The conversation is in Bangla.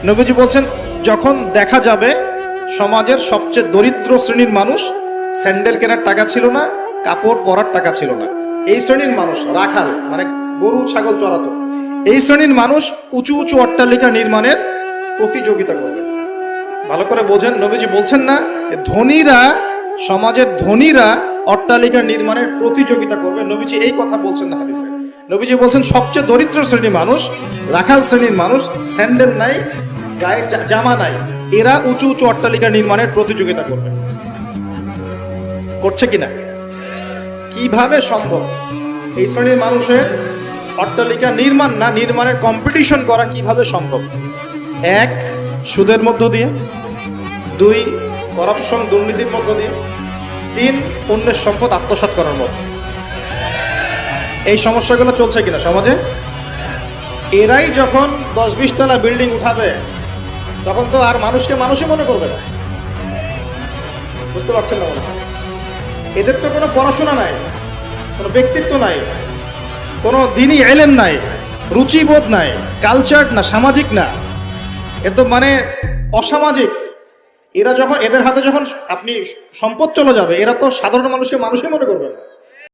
নবীজি বলছেন, যখন দেখা যাবে সমাজের সবচেয়ে দরিদ্র শ্রেণীর মানুষ, স্যান্ডেল কেনার টাকা ছিল না, কাপড় পরার টাকা ছিল না, এই শ্রেণীর মানুষ রাখাল মানে গরু ছাগল চড়াতো, এই শ্রেণীর মানুষ উঁচু উঁচু অট্টালিকা নির্মাণের প্রতিযোগিতা করবে। ভালো করে বোঝেন, নবীজি বলছেন না ধনীরা, সমাজের ধনীরা অট্টালিকা নির্মাণের প্রতিযোগিতা করবে, নবীজি এই কথা বলছেন না হাদিসে। নবীজি বলছেন সবচেয়ে দরিদ্র শ্রেণীর মানুষ, রাখাল শ্রেণীর মানুষ, স্যান্ডেল নাই, গায়ে জামা নাই, এরা উঁচু উঁচু অট্টালিকা নির্মাণের প্রতিযোগিতা করবে। করছে কিনা? কিভাবে সম্ভব এই শ্রেণীর মানুষের অট্টালিকা নির্মাণ না নির্মাণের কম্পিটিশন করা কিভাবে সম্ভব? এক, সুদের মধ্য দিয়ে; দুই, করাপশন দুর্নীতির মধ্য দিয়ে; তিন, অন্যের সম্পদ আত্মসাৎ করার মতো। এই সমস্যাগুলো চলছে কিনা সমাজে? এরাই যখন 10-20 তলা বিল্ডিং উঠাবে তখন তো আর মানুষকে মানুষই মনে করবে না। বুঝতে পারছেন না? এদের তো কোনো পড়াশোনা নাই, কোনো ব্যক্তিত্ব নাই, কোনো দিনই এলেম নাই, রুচিবোধ নাই, কালচার না, সামাজিক না, এর তো মানে অসামাজিক। এরা যখন, এদের হাতে যখন আপনি সম্পদ চলে যাবে, এরা তো সাধারণ মানুষকে মানুষই মনে করবে না।